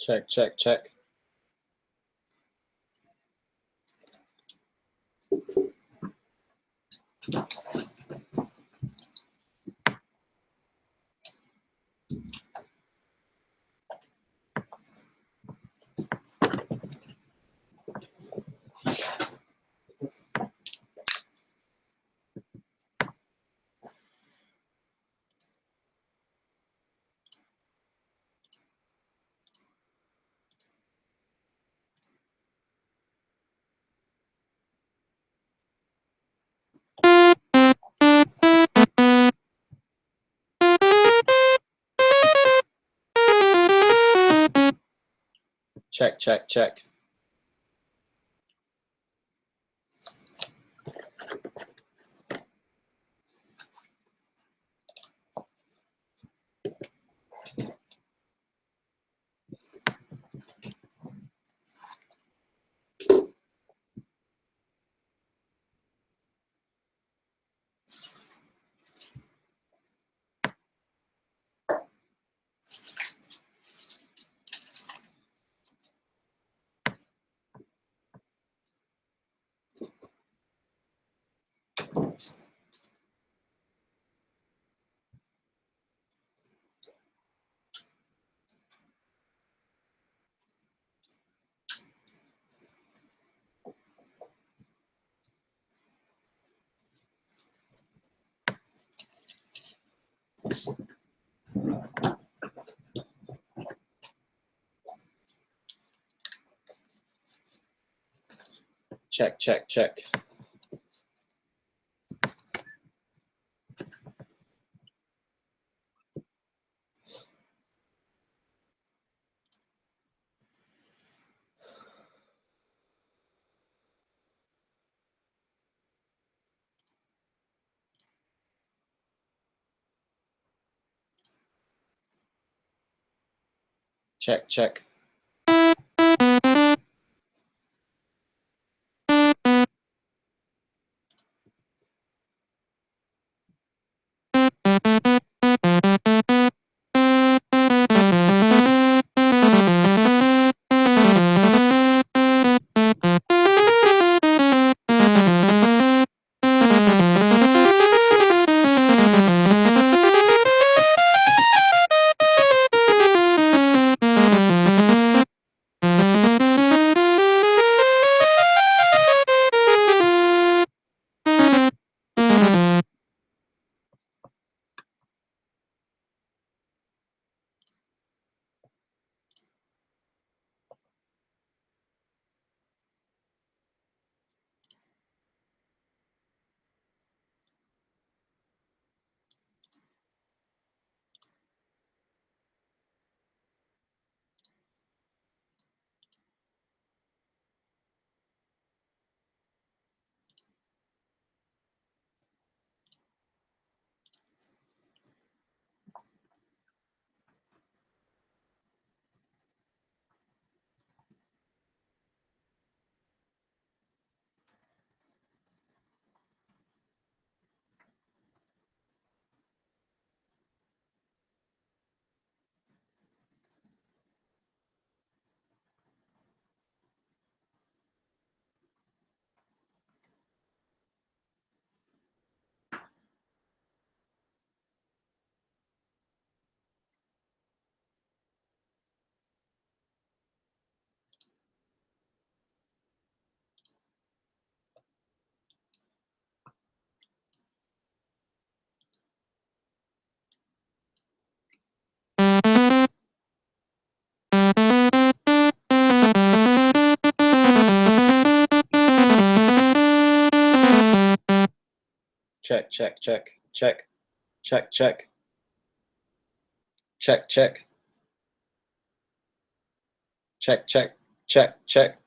Check, check, check. Check, check, check. Check, check, check. Check, check. check, check, check, check, check, check, check, check, check, check, check, check.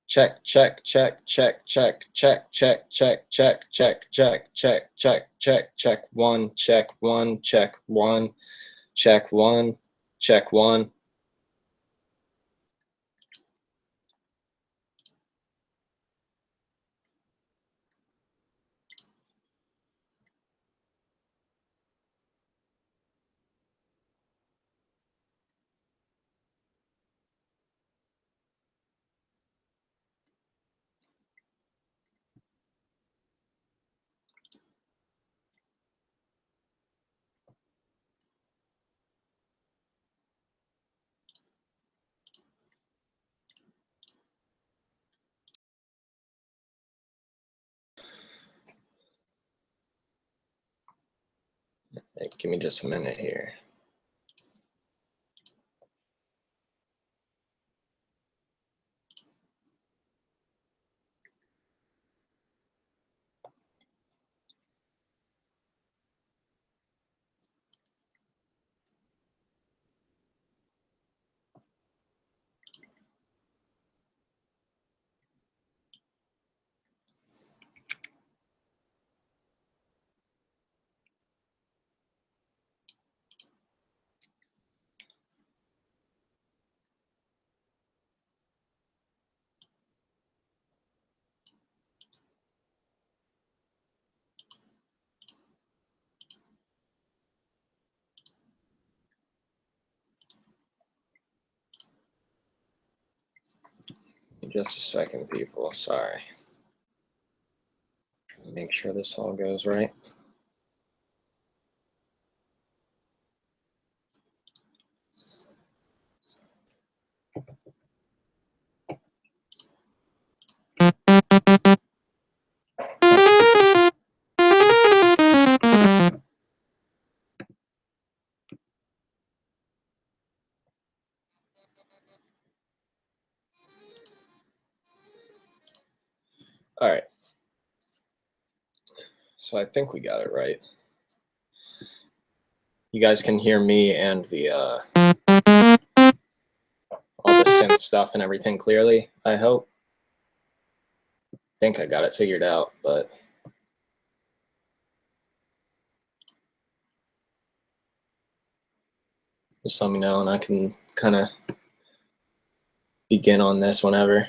Check, check, check, check, check, check, check, check, check, check, check, check, check, check, check, one, check, one, check, one, check, one, check, one. Hey, give me just a minute here. Just a second, people. Sorry. Make sure this all goes right. All right. So I think we got it right. You guys can hear me and the all the synth stuff and everything clearly, I hope. I think I got it figured out, but just let me know and I can kind of begin on this whenever.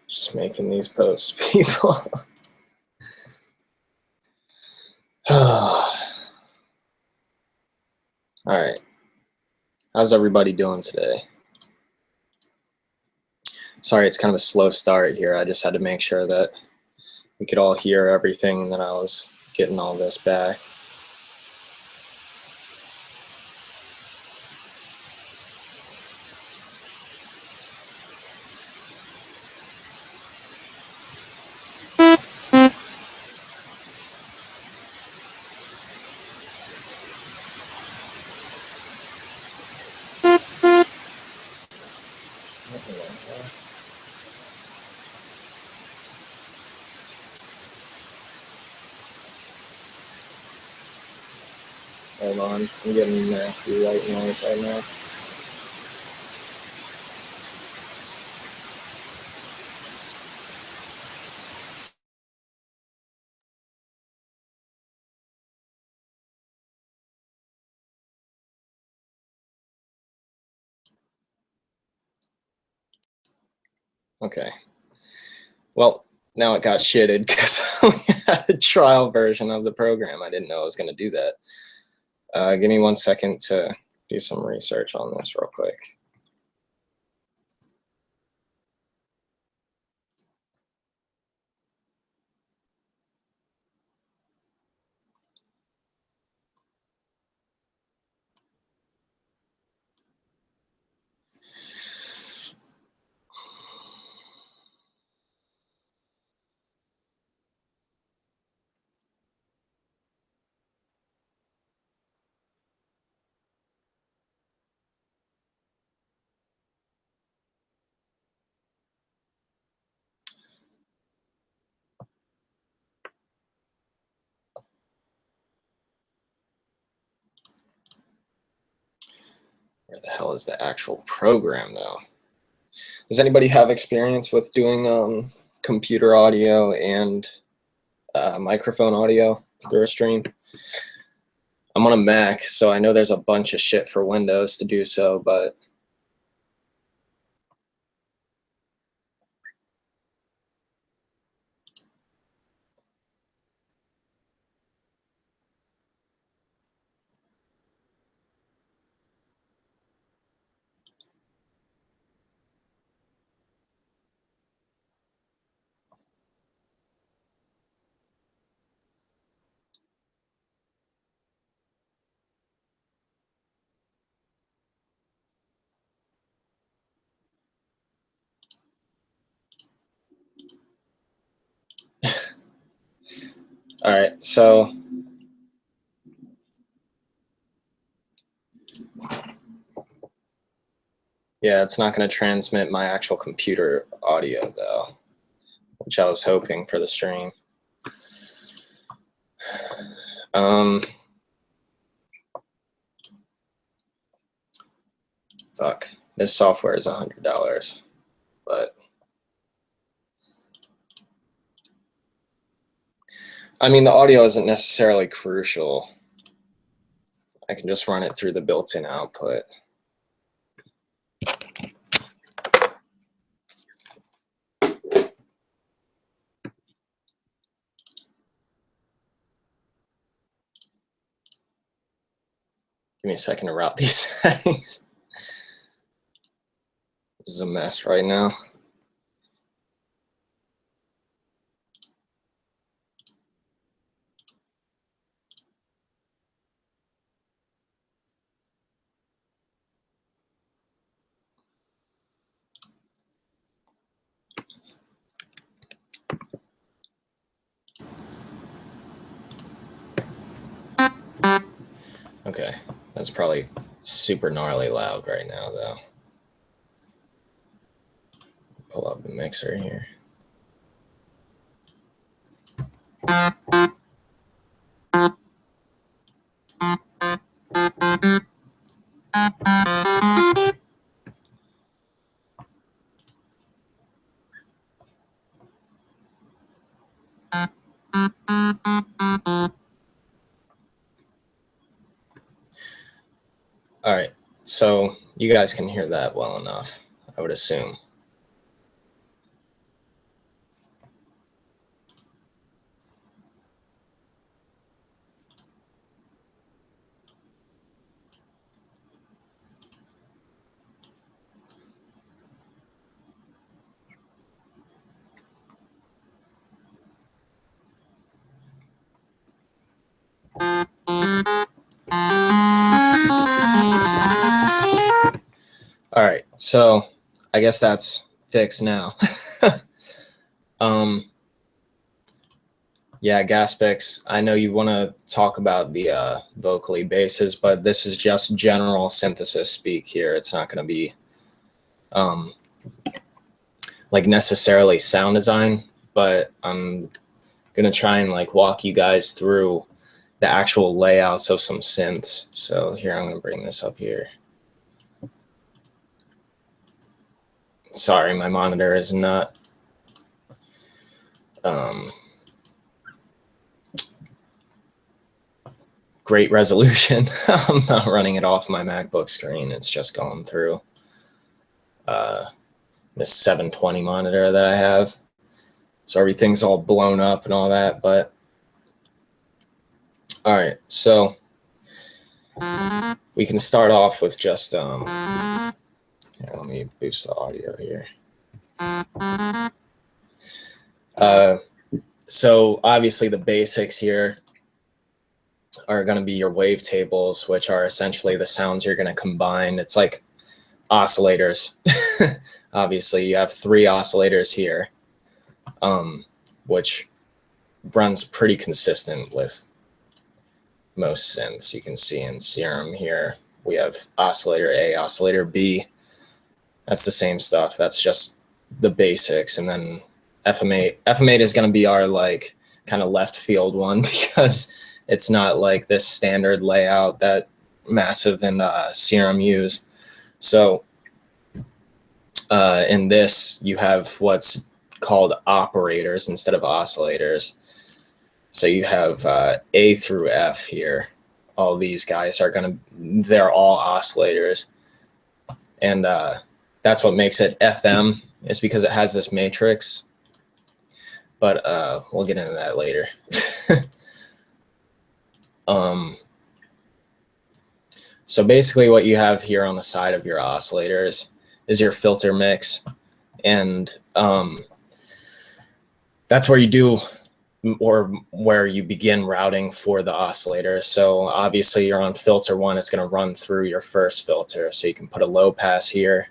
Just making these posts, people. All right. How's everybody doing today? Sorry, it's kind of a slow start here. I just had to make sure that we could all hear everything and then I was getting all this back. Hold on, I'm getting nasty white noise right now. Okay. Well, now it got shitted because we had a trial version of the program. I didn't know I was going to do that. Give me 1 second to do some research on this real quick. Where the hell is the actual program, though? Does anybody have experience with doing computer audio and microphone audio through a stream? I'm on a Mac, so I know there's a bunch of shit for Windows to do so, but all right, so yeah, it's not going to transmit my actual computer audio, though, which I was hoping for the stream. Fuck, this software is $100, but I mean, the audio isn't necessarily crucial. I can just run it through the built-in output. Give me a second to route these settings. This is a mess right now. Okay, that's probably super gnarly loud right now, though. Pull up the mixer here. All right, so you guys can hear that well enough, I would assume. All right, so I guess that's fixed now. Yeah, Gaspix, I know you want to talk about the vocally basses, but this is just general synthesis speak here. It's not going to be like necessarily sound design, but I'm gonna try and like walk you guys through the actual layouts of some synths. So here, I'm gonna bring this up here. Sorry, my monitor is not great resolution. I'm not running it off my MacBook screen. It's just going through this 720 monitor that I have. So everything's all blown up and all that, but all right, so we can start off with just, here, let me boost the audio here. So obviously the basics here are going to be your wavetables, which are essentially the sounds you're going to combine. It's like oscillators. Obviously, you have 3 oscillators here, which runs pretty consistent with most synths. You can see in Serum here, we have oscillator A, oscillator B. That's the same stuff. That's just the basics. And then FM8. FM8 is going to be our like kind of left field one because it's not like this standard layout that Massive and Serum use. So in this, you have what's called operators instead of oscillators. So you have A through F here. All these guys are they're all oscillators. And that's what makes it FM, is because it has this matrix. But we'll get into that later. So basically what you have here on the side of your oscillators is your filter mix. And that's where you do, or where you begin routing for the oscillator. So obviously you're on filter 1, it's going to run through your first filter. So you can put a low pass here.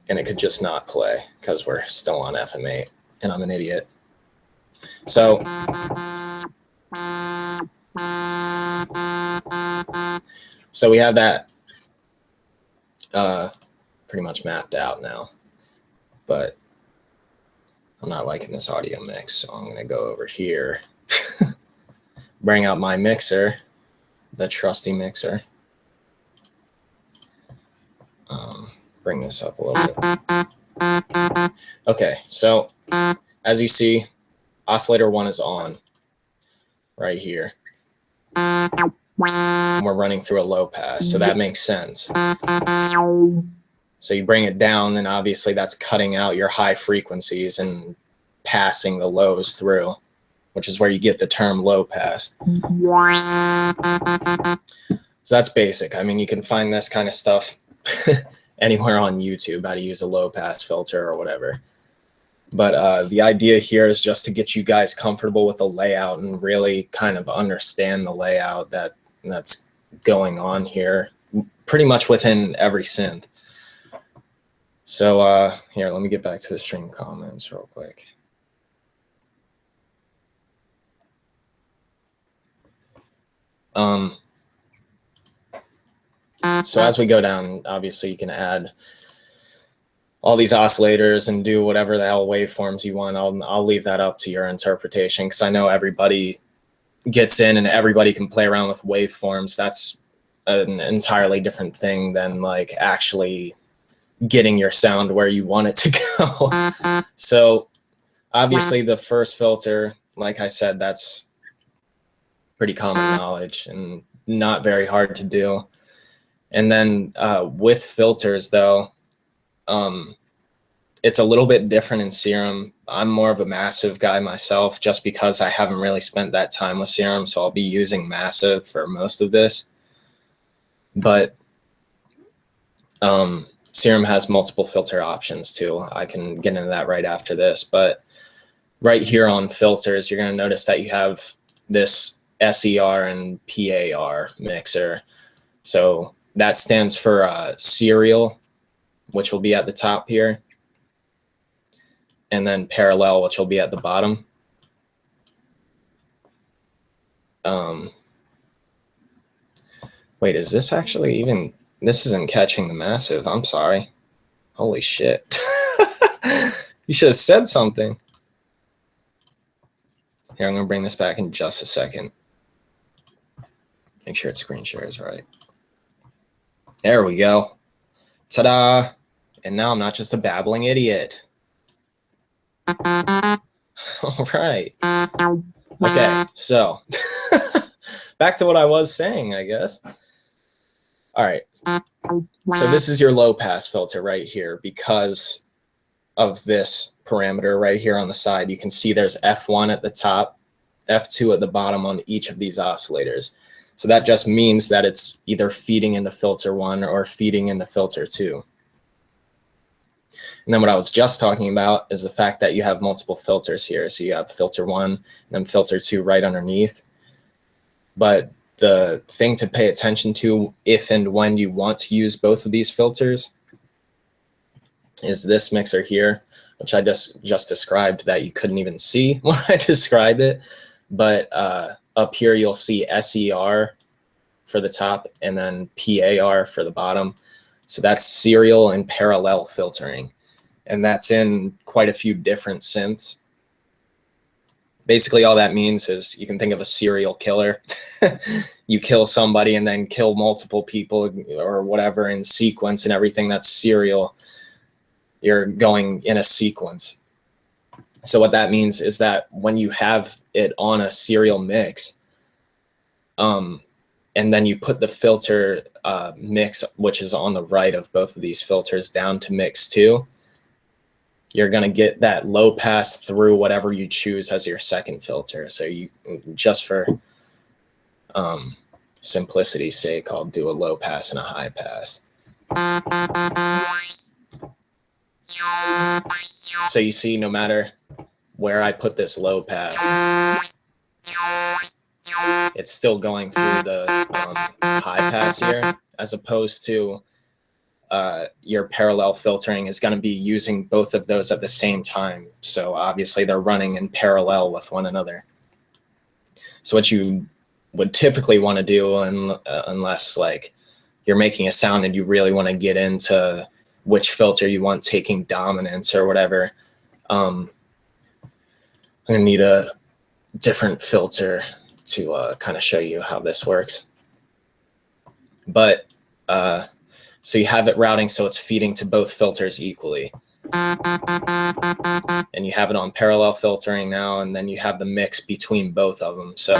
And it could just not play because we're still on FM8 and I'm an idiot. So we have that pretty much mapped out now, but I'm not liking this audio mix, so I'm going to go over here, bring out my mixer, the trusty mixer. Bring this up a little bit. Okay, so as you see, oscillator 1 is on right here. We're running through a low pass, so that makes sense. So you bring it down, and obviously that's cutting out your high frequencies and passing the lows through, which is where you get the term low pass. So that's basic. I mean, you can find this kind of stuff anywhere on YouTube, how to use a low pass filter or whatever. But the idea here is just to get you guys comfortable with the layout and really kind of understand the layout that's going on here, pretty much within every synth. So here, let me get back to the stream comments real quick. So as we go down, obviously you can add all these oscillators and do whatever the hell waveforms you want. I'll leave that up to your interpretation, because I know everybody gets in and everybody can play around with waveforms. That's an entirely different thing than like actually getting your sound where you want it to go. So obviously the first filter, like I said, that's pretty common knowledge and not very hard to do. And then with filters though, it's a little bit different in Serum. I'm more of a Massive guy myself, just because I haven't really spent that time with Serum, so I'll be using Massive for most of this. But Serum has multiple filter options too. I can get into that right after this. But right here on filters, you're going to notice that you have this SER and PAR mixer. So that stands for serial, which will be at the top here, and then parallel, which will be at the bottom. Wait, is this actually even, this isn't catching the massive. I'm sorry. Holy shit. You should have said something. Here, I'm going to bring this back in just a second. Make sure its screen share is right. There we go. Ta-da! And now I'm not just a babbling idiot. All right. Okay, so back to what I was saying, I guess. All right. So this is your low pass filter right here. Because of this parameter right here on the side, you can see there's F1 at the top, F2 at the bottom on each of these oscillators. So that just means that it's either feeding into filter 1 or feeding into filter 2. And then what I was just talking about is the fact that you have multiple filters here. So you have filter 1 and then filter 2 right underneath. But the thing to pay attention to if and when you want to use both of these filters is this mixer here, which I just described that you couldn't even see when I described it. But up here, you'll see SER for the top and then PAR for the bottom. So that's serial and parallel filtering. And that's in quite a few different synths. Basically, all that means is you can think of a serial killer. You kill somebody and then kill multiple people or whatever in sequence and everything. That's serial. You're going in a sequence. So what that means is that when you have it on a serial mix, and then you put the filter mix, which is on the right of both of these filters, down to mix 2, you're going to get that low pass through whatever you choose as your second filter. So you, just for simplicity's sake, I'll do a low pass and a high pass. So you see, no matter where I put this low pass, it's still going through the high pass here, as opposed to your parallel filtering is going to be using both of those at the same time. So obviously they're running in parallel with one another. So what you would typically want to do, unless like you're making a sound and you really want to get into which filter you want taking dominance or whatever, I'm going to need a different filter to kind of show you how this works. But so you have it routing so it's feeding to both filters equally. And you have it on parallel filtering now, and then you have the mix between both of them. So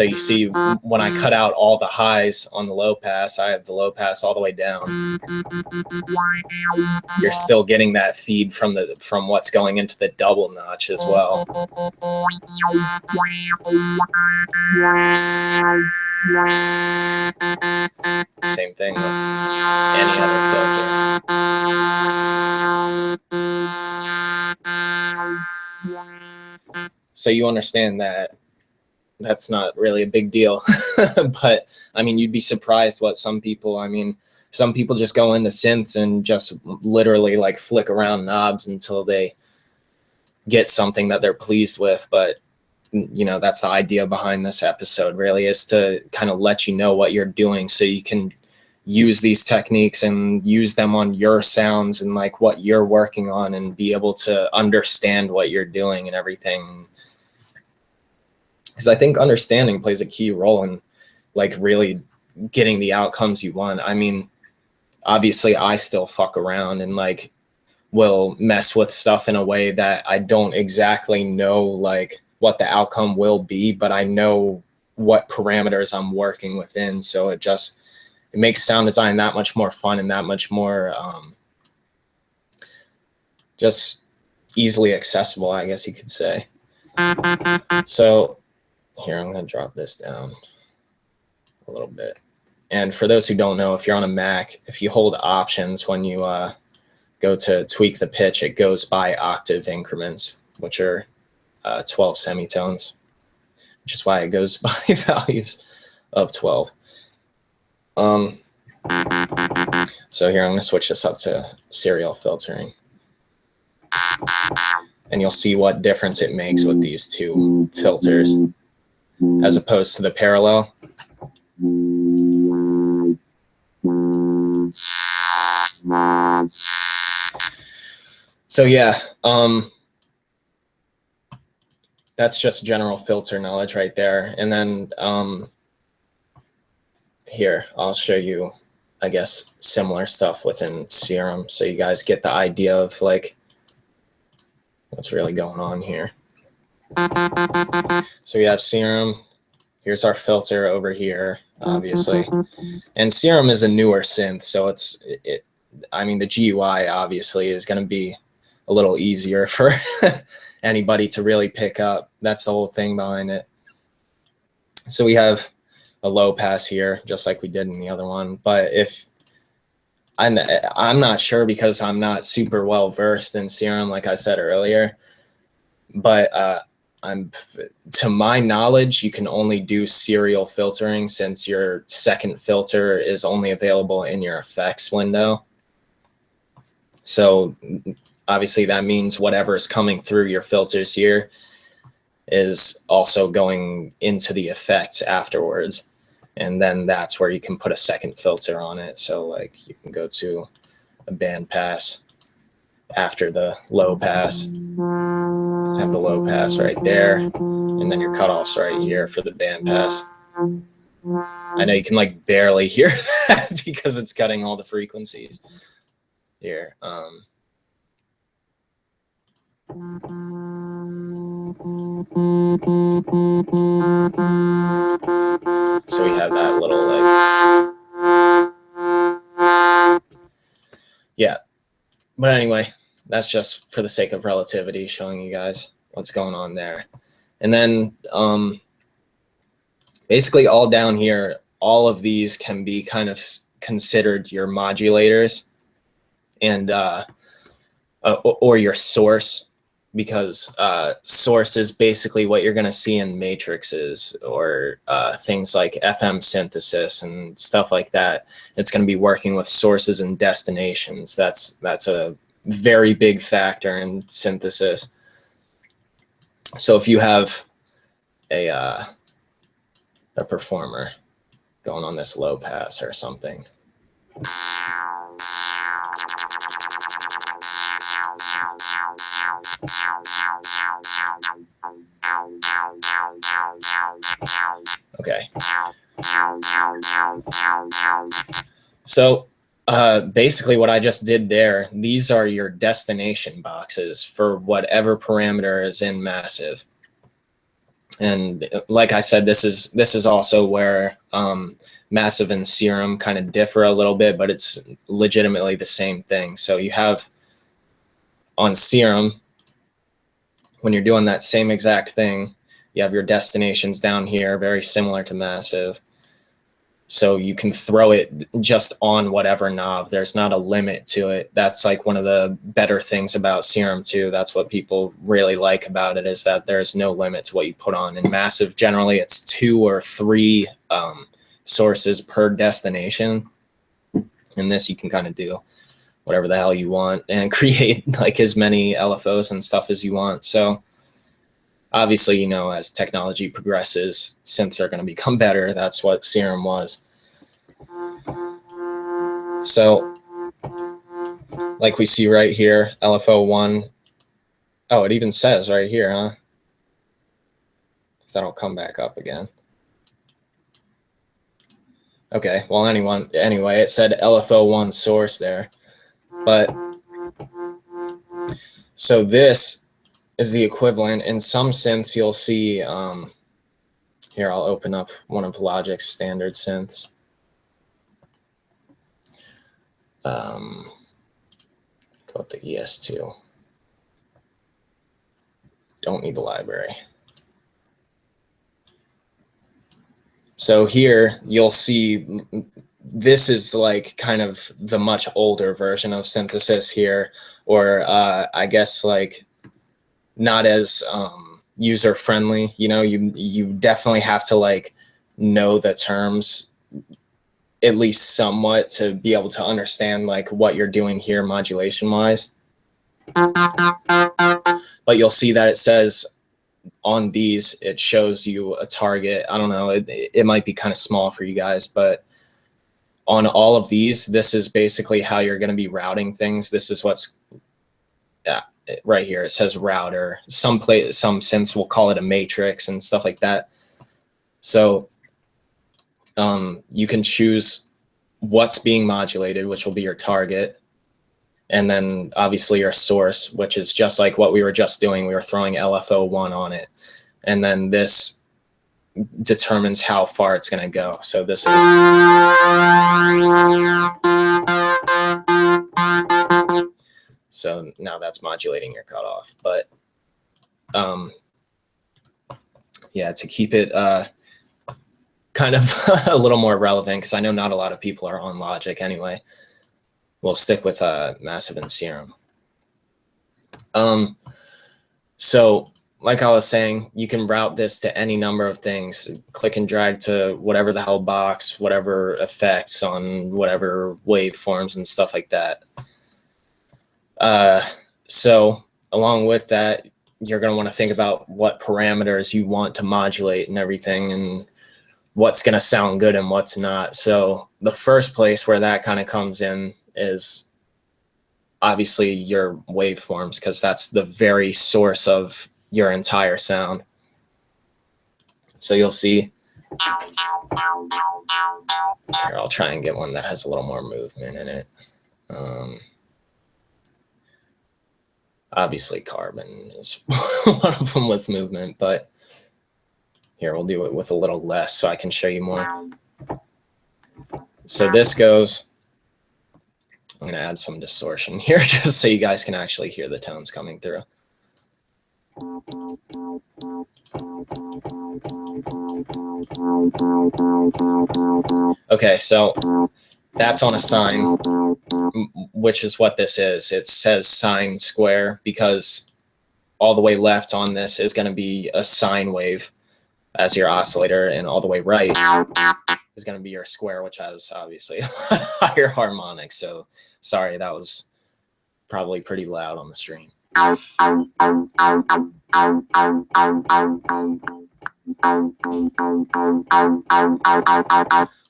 you see, when I cut out all the highs on the low pass, I have the low pass all the way down. You're still getting that feed from what's going into the double notch as well. Same thing with any other filter. So you understand that that's not really a big deal. But I mean, you'd be surprised what some people just go into synths and just literally like flick around knobs until they get something that they're pleased with. But you know, that's the idea behind this episode, really, is to kind of let you know what you're doing so you can use these techniques and use them on your sounds and like what you're working on, and be able to understand what you're doing and everything. Because I think understanding plays a key role in like really getting the outcomes you want. I mean, obviously I still fuck around and like will mess with stuff in a way that I don't exactly know like what the outcome will be, but I know what parameters I'm working within. So it makes sound design that much more fun and that much more just easily accessible, I guess you could say. So here, I'm going to drop this down a little bit. And for those who don't know, if you're on a Mac, if you hold options when you go to tweak the pitch, it goes by octave increments, which are 12 semitones, which is why it goes by values of 12. So here, I'm going to switch this up to serial filtering. and you'll see what difference it makes with these two filters as opposed to the parallel. So yeah, that's just general filter knowledge right there. And then here, I'll show you, I guess, similar stuff within Serum so you guys get the idea of like what's really going on here. So we have Serum. Here's our filter over here, obviously. And Serum is a newer synth, so I mean, the GUI obviously is going to be a little easier for anybody to really pick up. That's the whole thing behind it. So we have a low pass here, just like we did in the other one. But if I'm not sure because I'm not super well versed in Serum, like I said earlier. But to my knowledge, you can only do serial filtering since your second filter is only available in your effects window. So obviously that means whatever is coming through your filters here is also going into the effects afterwards. And then that's where you can put a second filter on it. So like you can go to a band pass after the low pass, have the low pass right there, and then your cutoffs right here for the band pass. I know you can like barely hear that because it's cutting all the frequencies here. So we have that little like, yeah. But anyway, that's just for the sake of relativity, showing you guys what's going on there. And then basically all down here, all of these can be kind of considered your modulators and or your source, because source is basically what you're going to see in matrices or things like FM synthesis and stuff like that. It's going to be working with sources and destinations. That's a very big factor in synthesis. So if you have a performer going on this low pass or something, okay. So basically what I just did there, these are your destination boxes for whatever parameter is in massive. And like I said, this is also where massive and Serum kind of differ a little bit, but it's legitimately the same thing. So you have on Serum, when you're doing that same exact thing, you have your destinations down here, very similar to massive. So you can throw it just on whatever knob. There's not a limit to it. That's like one of the better things about Serum too. That's what people really like about it, is that there's no limit to what you put on. In massive, generally it's 2 or 3 sources per destination. In this, you can kind of do whatever the hell you want and create like as many LFOs and stuff as you want. So obviously, you know, as technology progresses, synths are going to become better. That's what Serum was. So like we see right here, LFO1. Oh, it even says right here, huh? If that'll come back up again. Okay, well, anyway, it said LFO1 source there. But so this is the equivalent. In some synths, you'll see, here, I'll open up one of Logic's standard synths. Go with the ES2. Don't need the library. So here, you'll see this is like kind of the much older version of synthesis here, or I guess like not as user friendly. You know, you definitely have to like know the terms at least somewhat to be able to understand like what you're doing here modulation wise. But but you'll see that it says on these, it shows you a target. I don't know, it might be kind of small for you guys, but on all of these, this is basically how you're going to be routing things. This is what's right here. It says router. Some sense will call it a matrix and stuff like that. So you can choose what's being modulated, which will be your target. And then obviously your source, which is just like what we were just doing. We were throwing LFO1 on it. And then this determines how far it's going to go. So this is. So now that's modulating your cutoff. But yeah, to keep it kind of a little more relevant, because I know not a lot of people are on Logic anyway, we'll stick with Massive and Serum. So like I was saying, you can route this to any number of things. Click and drag to whatever the hell box, whatever effects on whatever waveforms and stuff like that. So along with that, you're going to want to think about what parameters you want to modulate and everything, and what's going to sound good and what's not. So the first place where that kind of comes in is obviously your waveforms, because that's the very source of your entire sound. So you'll see, here, I'll try and get one that has a little more movement in it. Obviously Carbon is one of them with movement, but here we'll do it with a little less so I can show you more. So this goes, I'm going to add some distortion here just so you guys can actually hear the tones coming through. Okay, so that's on a sine, which is what this is. It says sine square because all the way left on this is going to be a sine wave as your oscillator, and all the way right is going to be your square, which has obviously higher harmonics. So sorry, that was probably pretty loud on the stream.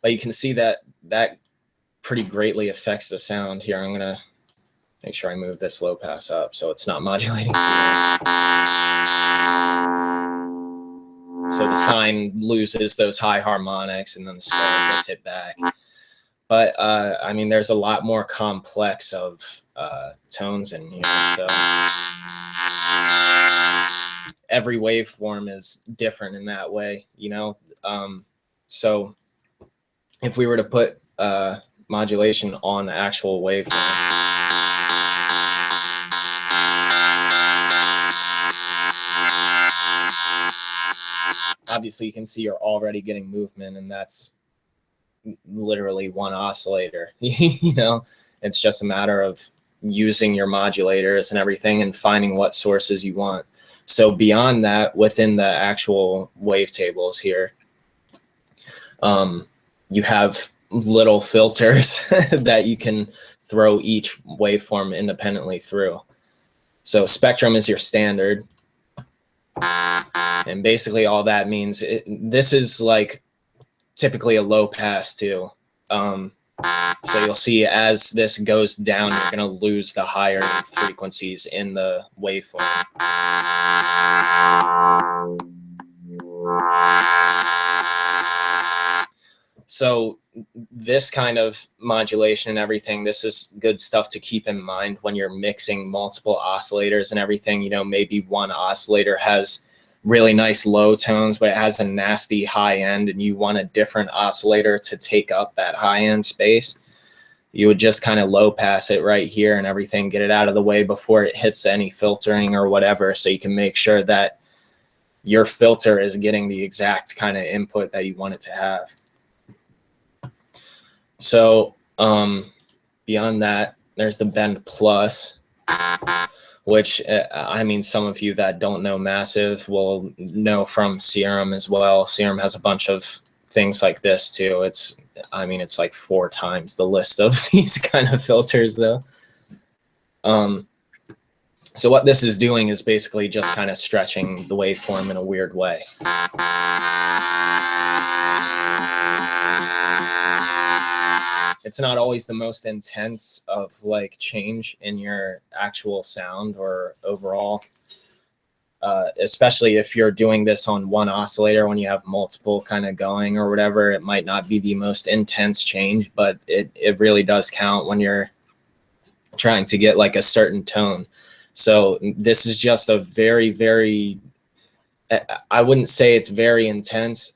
But you can see that pretty greatly affects the sound. Here, I'm going to make sure I move this low pass up so it's not modulating. So the sine loses those high harmonics, and then the square gets it back. But I mean, there's a lot more complex of tones in here. So every waveform is different in that way, you know. So if we were to put modulation on the actual waveform, obviously you can see you're already getting movement, and that's literally one oscillator. You know, it's just a matter of using your modulators and everything and finding what sources you want. So beyond that, within the actual wavetables here, you have little filters that you can throw each waveform independently through. So spectrum is your standard. And basically all that means, this is like typically a low pass too. So you'll see as this goes down, you're going to lose the higher frequencies in the waveform. So this kind of modulation and everything, this is good stuff to keep in mind when you're mixing multiple oscillators and everything. You know, maybe one oscillator has really nice low tones, but it has a nasty high end, and you want a different oscillator to take up that high end space. You would just kind of low pass it right here and everything, get it out of the way before it hits any filtering or whatever, so you can make sure that your filter is getting the exact kind of input that you want it to have. So beyond that, there's the Bend Plus, which I mean, some of you that don't know Massive will know from Serum as well. Serum has a bunch of things like this too. I mean, it's like 4 times the list of these kind of filters though. So what this is doing is basically just kind of stretching the waveform in a weird way. It's not always the most intense of like change in your actual sound or overall, especially if you're doing this on one oscillator. When you have multiple kind of going or whatever, it might not be the most intense change, but it really does count when you're trying to get like a certain tone. So this is just a very, very, I wouldn't say it's very intense.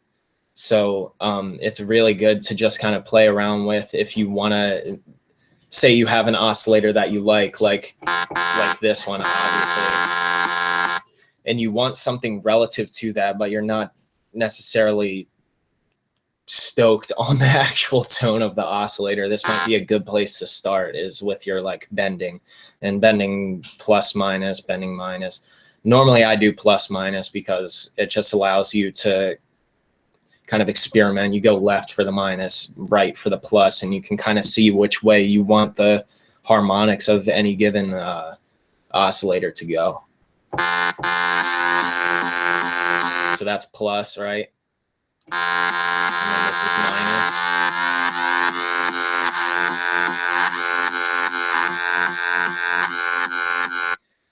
So it's really good to just kind of play around with if you want to, say you have an oscillator that you like this one, obviously, and you want something relative to that, but you're not necessarily stoked on the actual tone of the oscillator. This might be a good place to start, is with your like bending, and bending plus minus, bending minus. Normally I do plus minus because it just allows you to kind of experiment. You go left for the minus, right for the plus, and you can kind of see which way you want the harmonics of any given oscillator to go. So that's plus, right? And then this is minus.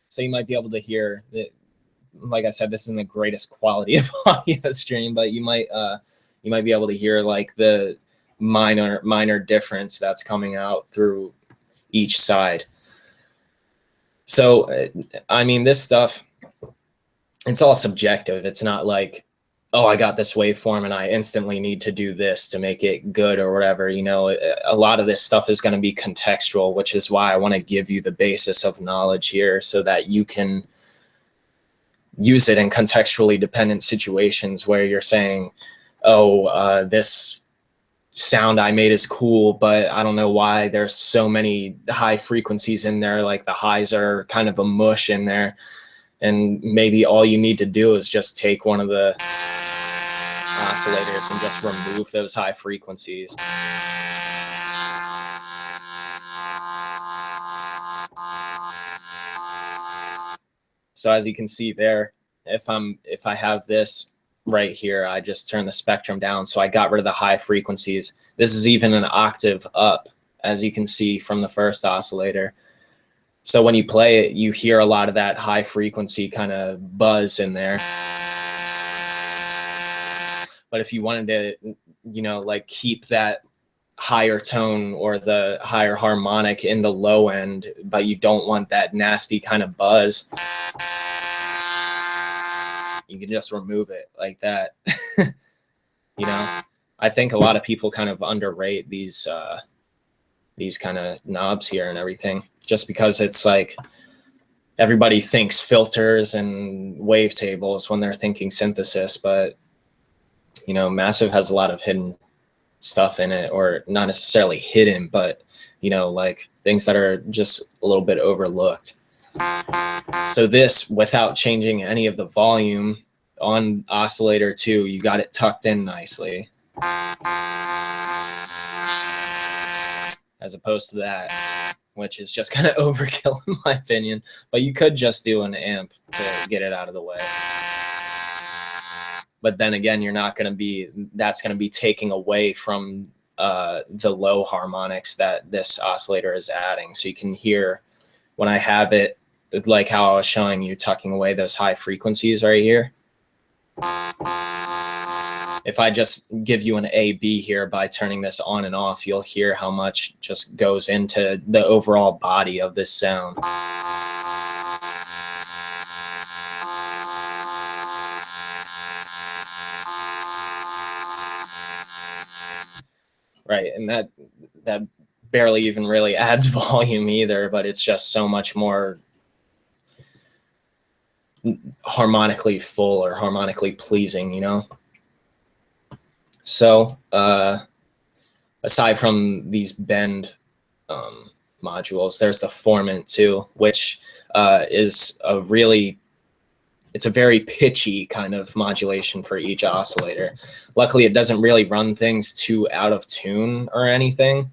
So you might be able to hear that, like I said, this isn't the greatest quality of audio stream, but you might be able to hear like the minor difference that's coming out through each side. So I mean, this stuff, it's all subjective. It's not like, oh, I got this waveform and I instantly need to do this to make it good or whatever. You know, a lot of this stuff is going to be contextual, which is why I want to give you the basis of knowledge here so that you can use it in contextually dependent situations where you're saying, oh, this sound I made is cool, but I don't know why there's so many high frequencies in there. Like the highs are kind of a mush in there. And maybe all you need to do is just take one of the oscillators and just remove those high frequencies. So as you can see there, if I have this right here, I just turn the spectrum down. So I got rid of the high frequencies. This is even an octave up, as you can see from the first oscillator. So when you play it, you hear a lot of that high frequency kind of buzz in there. But if you wanted to, you know, like keep that higher tone or the higher harmonic in the low end, but you don't want that nasty kind of buzz, you can just remove it like that. You know, I think a lot of people kind of underrate these kind of knobs here and everything, just because it's like everybody thinks filters and wavetables when they're thinking synthesis, but you know, Massive has a lot of hidden stuff in it, or not necessarily hidden, but you know, like things that are just a little bit overlooked. So this, without changing any of the volume on oscillator 2, you got it tucked in nicely, as opposed to that, which is just kind of overkill in my opinion. But you could just do an amp to get it out of the way. But then again, you're not going to be, that's going to be taking away from the low harmonics that this oscillator is adding. So you can hear when I have it, like how I was showing you, tucking away those high frequencies right here. If I just give you an A-B here by turning this on and off, you'll hear how much just goes into the overall body of this sound. Right, and that barely even really adds volume either, but it's just so much more harmonically full or harmonically pleasing, you know? So aside from these bend modules, there's the formant too, which is a really, it's a very pitchy kind of modulation for each oscillator. Luckily, it doesn't really run things too out of tune or anything,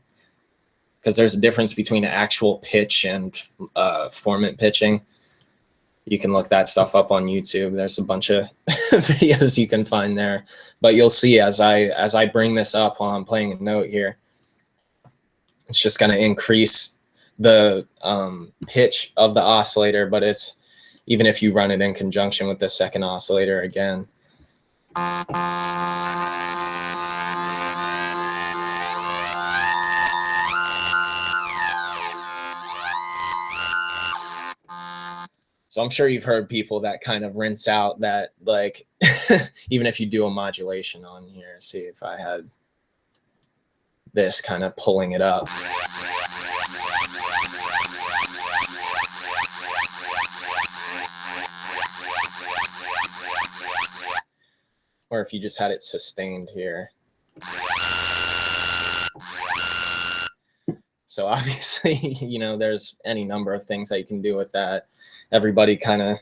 because there's a difference between actual pitch and formant pitching. You can look that stuff up on YouTube. There's a bunch of videos you can find there. But you'll see as I bring this up while I'm playing a note here, it's just going to increase the pitch of the oscillator, but it's even if you run it in conjunction with the second oscillator again. So I'm sure you've heard people that kind of rinse out that, like, even if you do a modulation on here, see if I had this kind of pulling it up. Or if you just had it sustained here. So obviously, you know, there's any number of things that you can do with that. Everybody kind of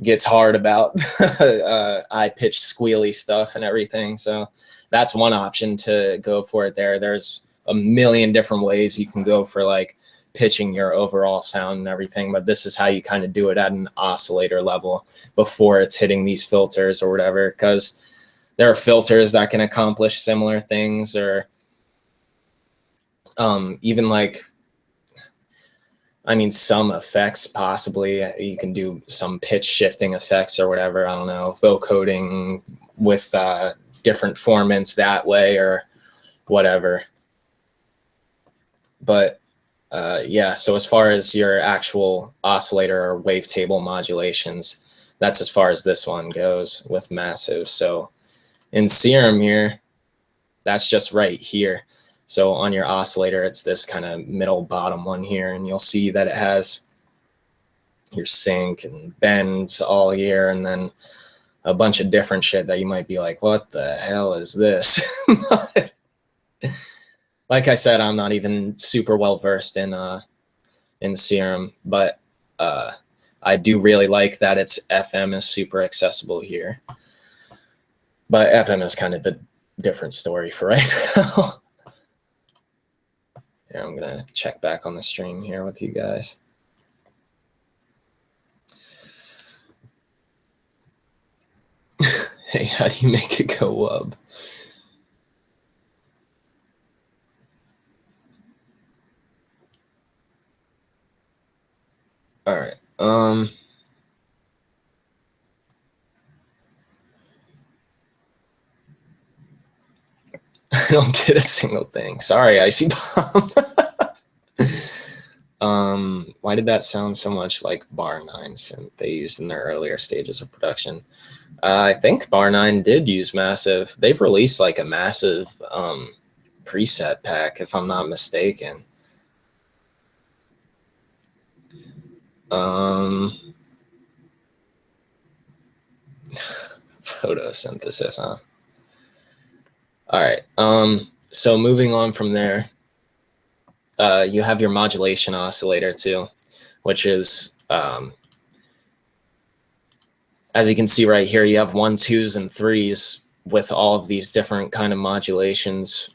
gets hard about high pitched squealy stuff and everything. So that's one option to go for it there. There's a million different ways you can go for like pitching your overall sound and everything, but this is how you kind of do it at an oscillator level before it's hitting these filters or whatever, because there are filters that can accomplish similar things, or even like, I mean, some effects possibly. You can do some pitch shifting effects or whatever. I don't know, vocoding with different formants that way or whatever. But yeah, so as far as your actual oscillator or wavetable modulations, that's as far as this one goes with massive. So in Serum here, that's just right here. So on your oscillator, it's this kind of middle bottom one here, and you'll see that it has your sync and bends all here, and then a bunch of different shit that you might be like, what the hell is this? But, like I said, I'm not even super well versed in Serum, but I do really like that its FM is super accessible here. But FM is kind of a different story for right now. Yeah, I'm gonna check back on the stream here with you guys. Hey, how do you make it go up? All right. I don't get a single thing. Sorry, Icy Bomb. Why did that sound so much like Bar 9 synth they used in their earlier stages of production? I think Bar 9 did use Massive. They've released like a Massive preset pack, if I'm not mistaken. Photosynthesis, huh? All right. So moving on from there, you have your modulation oscillator too, which is, as you can see right here, you have 1s, 2s, and 3s with all of these different kind of modulations,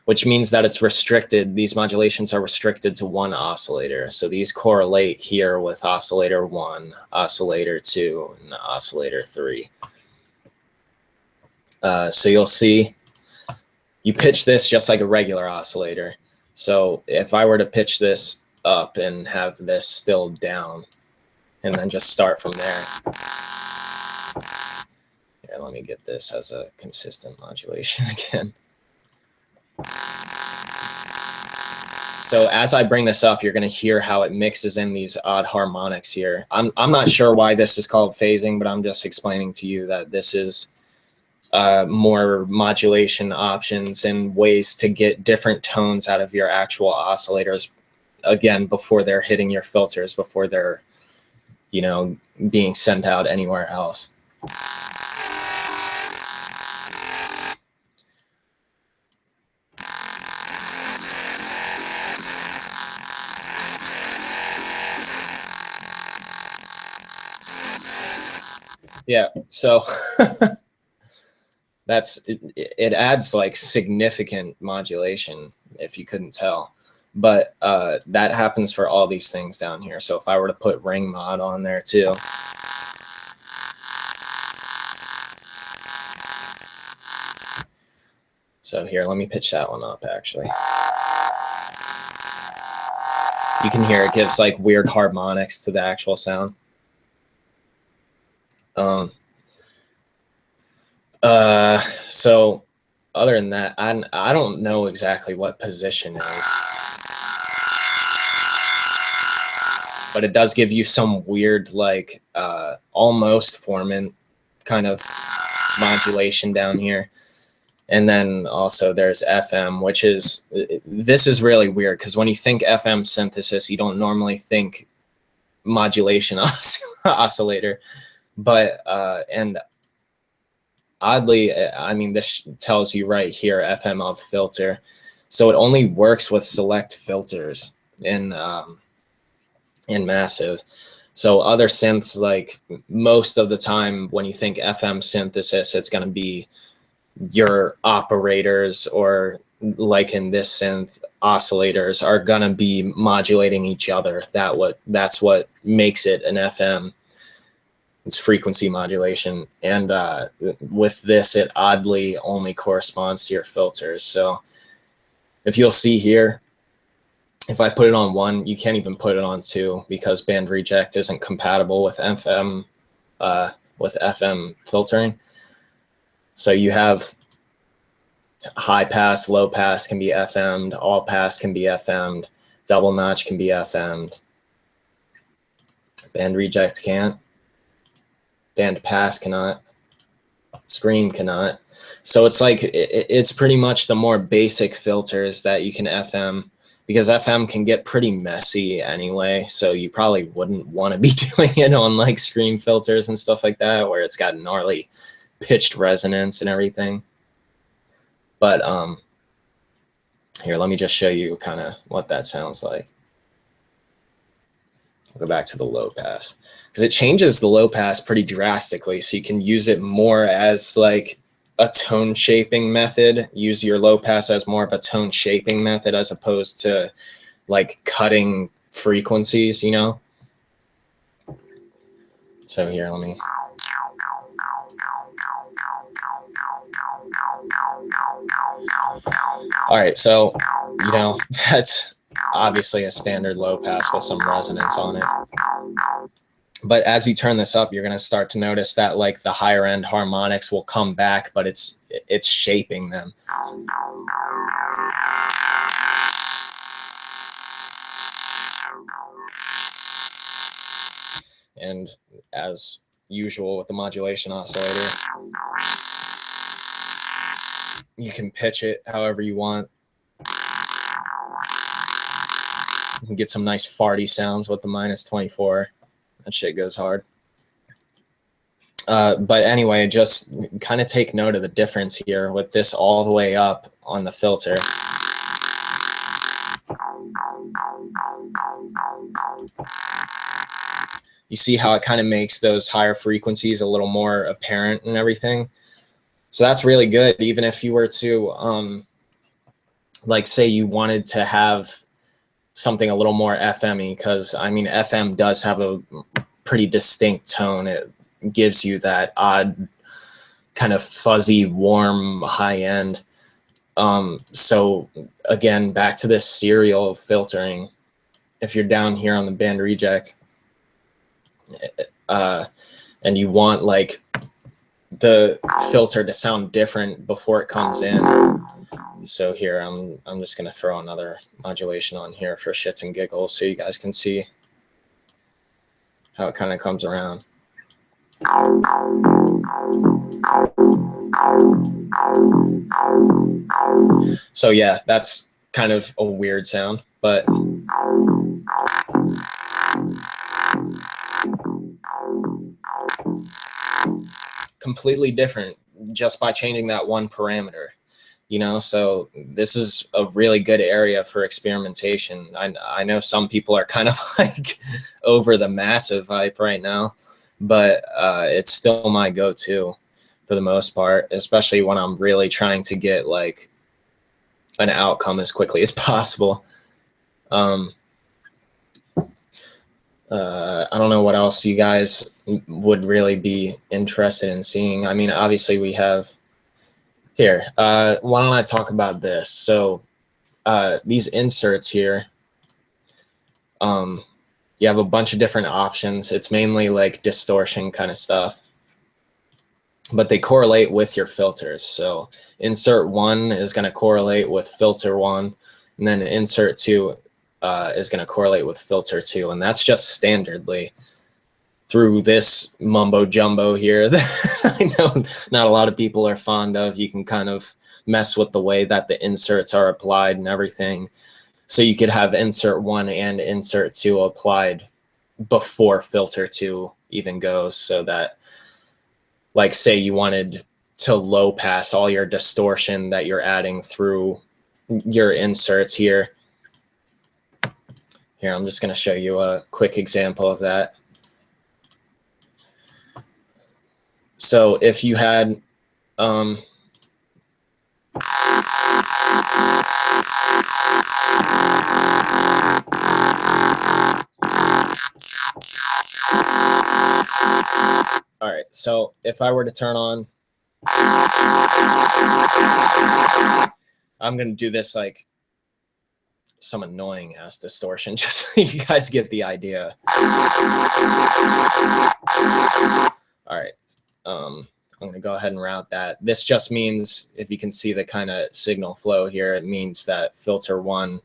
which means that it's restricted. These modulations are restricted to one oscillator. So these correlate here with oscillator 1, oscillator 2, and oscillator 3. So you'll see you pitch this just like a regular oscillator. So if I were to pitch this up and have this still down and then just start from there. Here, let me get this as a consistent modulation again. So as I bring this up, you're going to hear how it mixes in these odd harmonics here. I'm not sure why this is called phasing, but I'm just explaining to you that this is more modulation options and ways to get different tones out of your actual oscillators, again, before they're hitting your filters, before they're, you know, being sent out anywhere else. Yeah, so it adds like significant modulation if you couldn't tell. But that happens for all these things down here. So if I were to put ring mod on there too, so here, let me pitch that one up actually. You can hear it gives like weird harmonics to the actual sound. So other than that, I don't know exactly what position is, but it does give you some weird, like almost formant kind of modulation down here. And then also there's FM, which is, this is really weird because when you think FM synthesis, you don't normally think modulation oscillator. But, and oddly, I mean, this tells you right here, FM of filter. So it only works with select filters in Massive. So other synths, like most of the time when you think FM synthesis, it's going to be your operators, or like in this synth, oscillators are going to be modulating each other. That's what makes it an FM. It's frequency modulation. And with this, it oddly only corresponds to your filters. So if you'll see here, if I put it on 1, you can't even put it on 2 because band reject isn't compatible with FM filtering. So you have high pass, low pass can be FM'd, all pass can be FM'd, double notch can be FM'd. Band reject can't. Band pass cannot. Scream cannot. So it's like, it's pretty much the more basic filters that you can FM, because FM can get pretty messy anyway. So you probably wouldn't want to be doing it on like scream filters and stuff like that, where it's got gnarly pitched resonance and everything. But here, let me just show you kind of what that sounds like. I'll go back to the low pass, because it changes the low pass pretty drastically. So you can use it more as like a tone shaping method. Use your low pass as more of a tone shaping method as opposed to like cutting frequencies, you know? So here, let me. All right, so, you know, that's obviously a standard low pass with some resonance on it. But as you turn this up, you're going to start to notice that like the higher end harmonics will come back, but it's shaping them. And as usual with the modulation oscillator, you can pitch it however you want. You can get some nice farty sounds with the -24. That shit goes hard. But anyway, just kind of take note of the difference here with this all the way up on the filter. You see how it kind of makes those higher frequencies a little more apparent and everything. So that's really good. Even if you were to, like say you wanted to have something a little more FM-y, because I mean, FM does have a pretty distinct tone. It gives you that odd kind of fuzzy, warm, high end. So again, back to this serial filtering. If you're down here on the band reject, and you want like the filter to sound different before it comes in. So here, I'm just gonna throw another modulation on here for shits and giggles so you guys can see how it kind of comes around. So yeah, that's kind of a weird sound, but completely different just by changing that one parameter, you know? So this is a really good area for experimentation. I know some people are kind of like over the Massive hype right now, but it's still my go-to for the most part, especially when I'm really trying to get like an outcome as quickly as possible. I don't know what else you guys would really be interested in seeing. I mean, obviously we have here. Why don't I talk about this? So these inserts here, you have a bunch of different options. It's mainly like distortion kind of stuff, but they correlate with your filters. So insert 1 is going to correlate with filter 1, and then insert 2 is going to correlate with filter 2, and that's just standardly through this mumbo jumbo here that I know not a lot of people are fond of. You can kind of mess with the way that the inserts are applied and everything. So you could have insert 1 and insert 2 applied before filter 2 even goes, so that, like, say you wanted to low pass all your distortion that you're adding through your inserts here. Here, I'm just going to show you a quick example of that. So if you had all right, so if I were to turn on, I'm going to do this like some annoying ass distortion just so you guys get the idea. All right, I'm going to go ahead and route that. This just means, if you can see the kind of signal flow here, it means that filter 1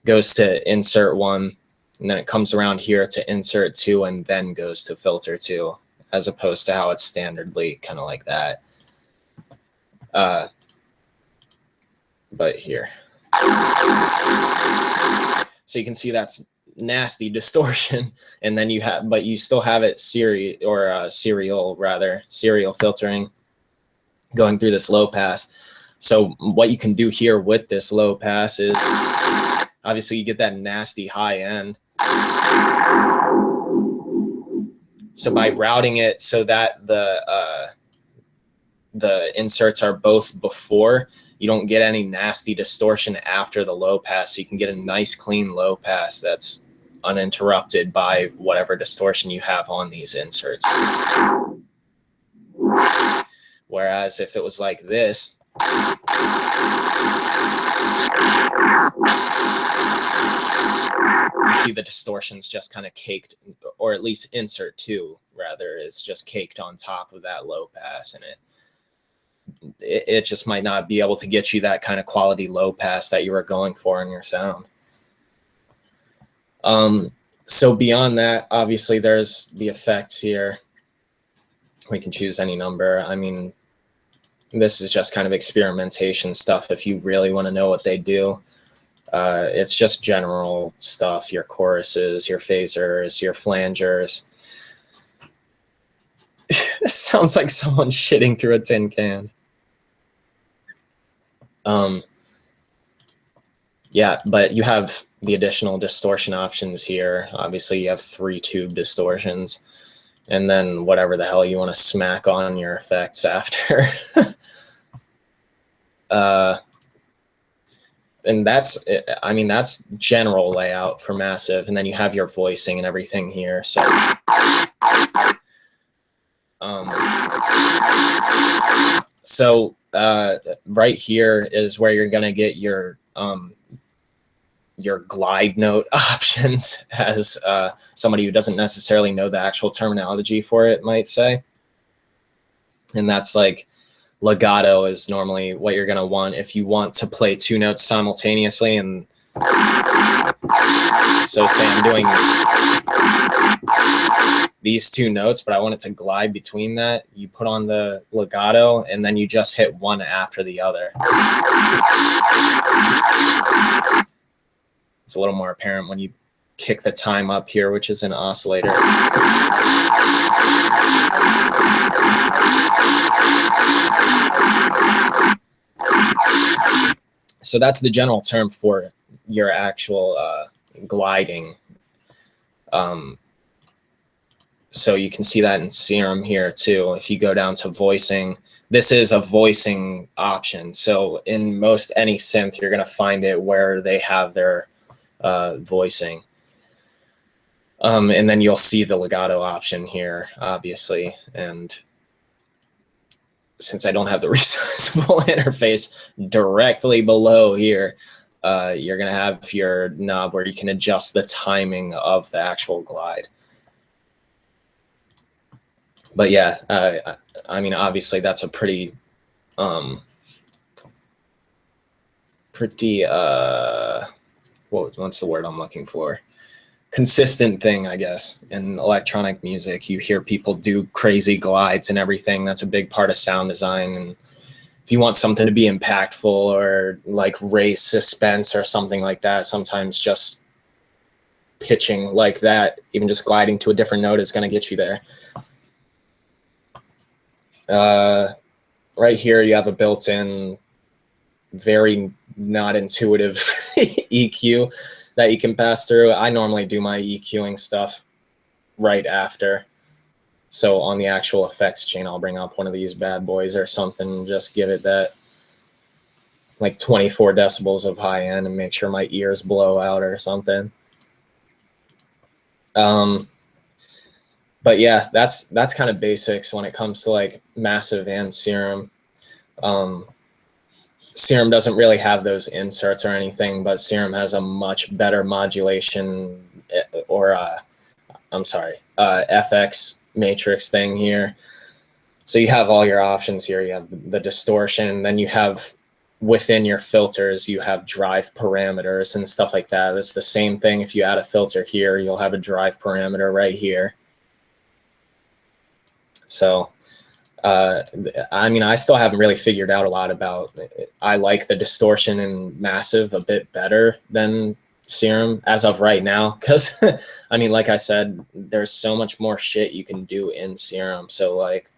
goes to insert 1, and then it comes around here to insert 2, and then goes to filter 2, as opposed to how it's standardly kind of like that. But here. So you can see that's nasty distortion, and then you have, but you still have it serial filtering going through this low pass. So what you can do here with this low pass is, obviously you get that nasty high end. So by routing it so that the inserts are both before, you don't get any nasty distortion after the low pass. So you can get a nice clean low pass that's uninterrupted by whatever distortion you have on these inserts. Whereas if it was like this, you see the distortion's just kind of caked, or at least insert 2 rather is just caked on top of that low pass, and it just might not be able to get you that kind of quality low pass that you were going for in your sound. So beyond that, obviously there's the effects here. We can choose any number. I mean, this is just kind of experimentation stuff if you really want to know what they do. It's just general stuff, your choruses, your phasers, your flangers. It sounds like someone shitting through a tin can. Yeah, but you have the additional distortion options here. Obviously, you have 3 tube distortions, and then whatever the hell you want to smack on your effects after. And that's, I mean, that's general layout for Massive, and then you have your voicing and everything here. So, right here is where you're gonna get your glide note options, as somebody who doesn't necessarily know the actual terminology for it might say. And that's like, legato is normally what you're going to want if you want to play 2 notes simultaneously. And so say I'm doing these 2 notes, but I want it to glide between that. You put on the legato, and then you just hit one after the other. It's a little more apparent when you kick the time up here, which is an oscillator. So that's the general term for your actual gliding. So you can see that in Serum here too. If you go down to voicing, this is a voicing option. So in most any synth, you're going to find it where they have their voicing. And then you'll see the legato option here, obviously. And since I don't have the resizable interface directly below here, you're going to have your knob where you can adjust the timing of the actual glide. But yeah, I mean, obviously that's a pretty what's the word I'm looking for? Consistent thing, I guess. In electronic music, you hear people do crazy glides and everything. That's a big part of sound design. And if you want something to be impactful or like raise suspense or something like that, sometimes just pitching like that, even just gliding to a different note, is going to get you there. Right here, you have a built-in, very not intuitive EQ that you can pass through. I normally do my EQing stuff right after. So on the actual effects chain, I'll bring up one of these bad boys or something, just give it that like 24 decibels of high end and make sure my ears blow out or something. But yeah, that's kind of basics when it comes to like Massive and Serum. Serum doesn't really have those inserts or anything, but Serum has a much better modulation or FX matrix thing here. So you have all your options here. You have the distortion, and then you have within your filters, you have drive parameters and stuff like that. It's the same thing. If you add a filter here, you'll have a drive parameter right here. So I mean, I still haven't really figured out a lot about it. I like the distortion in Massive a bit better than Serum as of right now, because I mean, like I said, there's so much more shit you can do in Serum. So like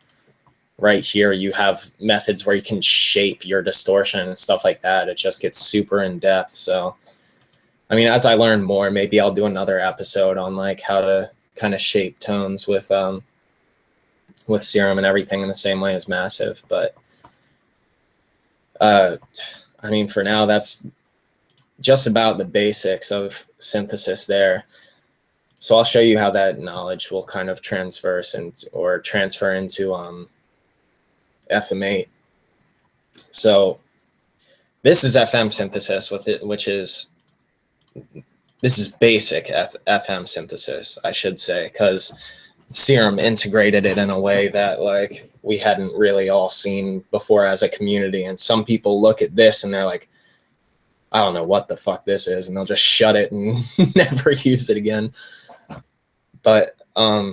right here, you have methods where you can shape your distortion and stuff like that. It just gets super in depth. So I mean, as I learn more, maybe I'll do another episode on like how to kind of shape tones with Serum and everything in the same way as Massive. But I mean, for now, that's just about the basics of synthesis there. So I'll show you how that knowledge will kind of transfer into FM8. So this is FM synthesis with it, this is basic FM synthesis, I should say, because Serum integrated it in a way that like we hadn't really all seen before as a community. And some people look at this and they're like, I don't know what the fuck this is, and they'll just shut it and never use it again. But so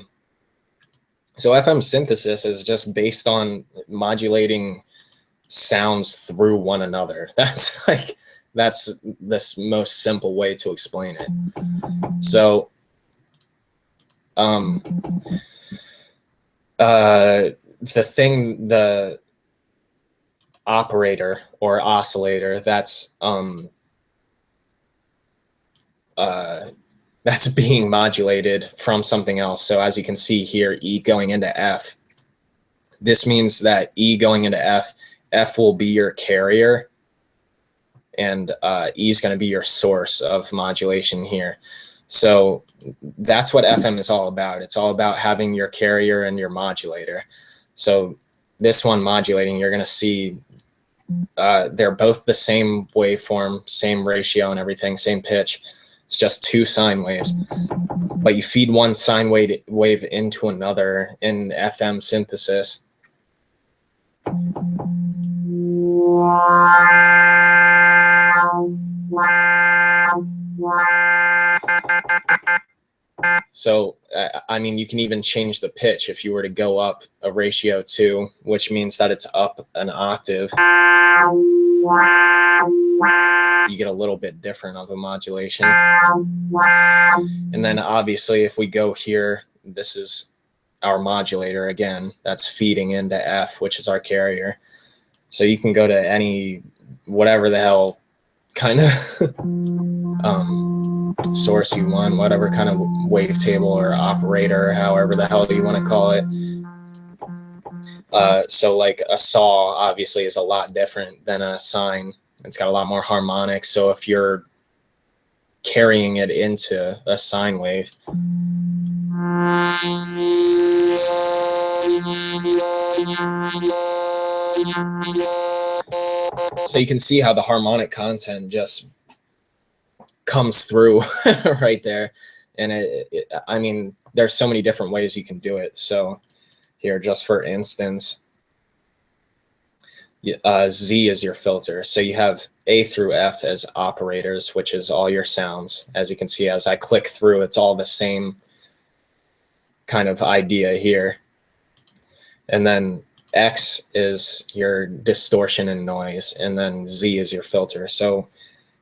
FM synthesis is just based on modulating sounds through one another. That's the most simple way to explain it. So the operator or oscillator that's being modulated from something else. So as you can see here, E going into F, this means that E going into F will be your carrier, and E is going to be your source of modulation here. So that's what FM is all about. It's all about having your carrier and your modulator. So this one modulating, you're going to see they're both the same waveform, same ratio and everything, same pitch. It's just two sine waves. But you feed one sine wave into another in FM synthesis. So, I mean, you can even change the pitch if you were to go up a ratio 2, which means that it's up an octave. You get a little bit different of a modulation. And then obviously if we go here, this is our modulator again, that's feeding into F, which is our carrier. So you can go to any, whatever the hell kind of source you want, whatever kind of wavetable or operator, however the hell you want to call it. So like a saw obviously is a lot different than a sine. It's got a lot more harmonics. So if you're carrying it into a sine wave. So you can see how the harmonic content just comes through right there. And I mean, there's so many different ways you can do it. So here, just for instance, Z is your filter. So you have A through F as operators, which is all your sounds. As you can see, as I click through, it's all the same kind of idea here. And then X is your distortion and noise, and then Z is your filter. So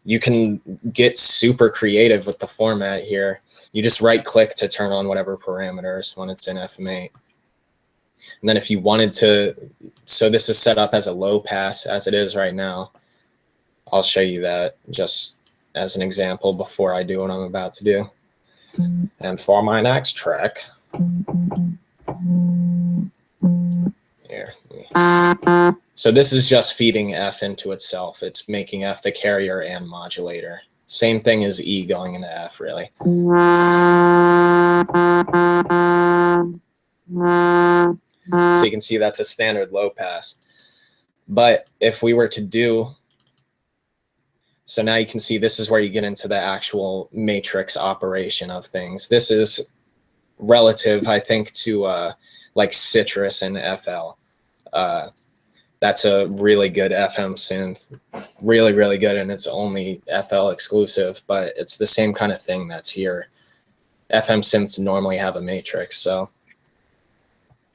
you can get super creative with the format here. You just right click to turn on whatever parameters when it's in FM8. And then if you wanted to, so this is set up as a low pass as it is right now. I'll show you that just as an example before I do what I'm about to do. And for my next track, here, so this is just feeding F into itself. It's making F the carrier and modulator. Same thing as E going into F, really. So you can see that's a standard low pass. But if we were to do, so now you can see this is where you get into the actual matrix operation of things. This is relative, I think, to like Citrus and FL. That's a really good FM synth, really, really good, and it's only FL exclusive, but it's the same kind of thing that's here. FM synths normally have a matrix, so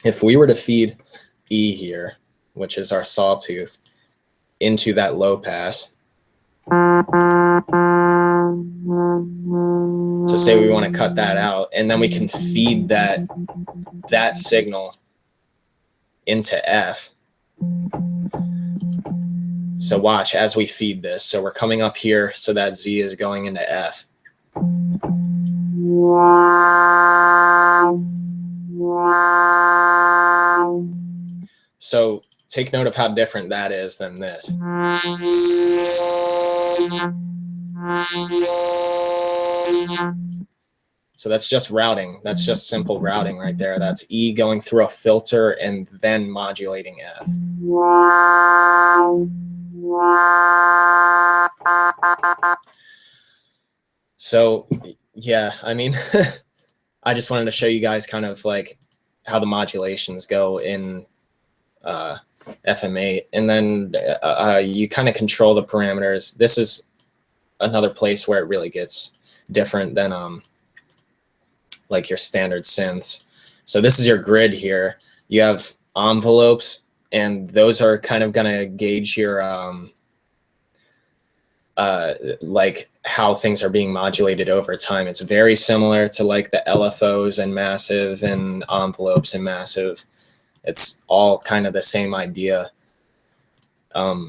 if we were to feed E here, which is our sawtooth, into that low pass, so say we want to cut that out, and then we can feed that signal into F. So watch as we feed this. So we're coming up here so that Z is going into F. So take note of how different that is than this. So that's just routing. That's just simple routing right there. That's E going through a filter and then modulating F. So yeah, I mean, I just wanted to show you guys kind of like how the modulations go in FM8, and then you kind of control the parameters. This is another place where it really gets different than like your standard synths. So this is your grid here. You have envelopes, and those are kind of gonna gauge your like how things are being modulated over time. It's very similar to like the LFOs and massive and envelopes and massive. It's all kind of the same idea.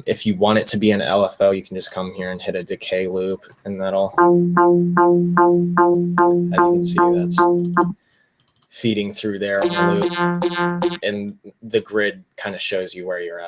If you want it to be an LFO, you can just come here and hit a decay loop, and that'll, as you can see, that's feeding through there on the loop, and the grid kind of shows you where you're at.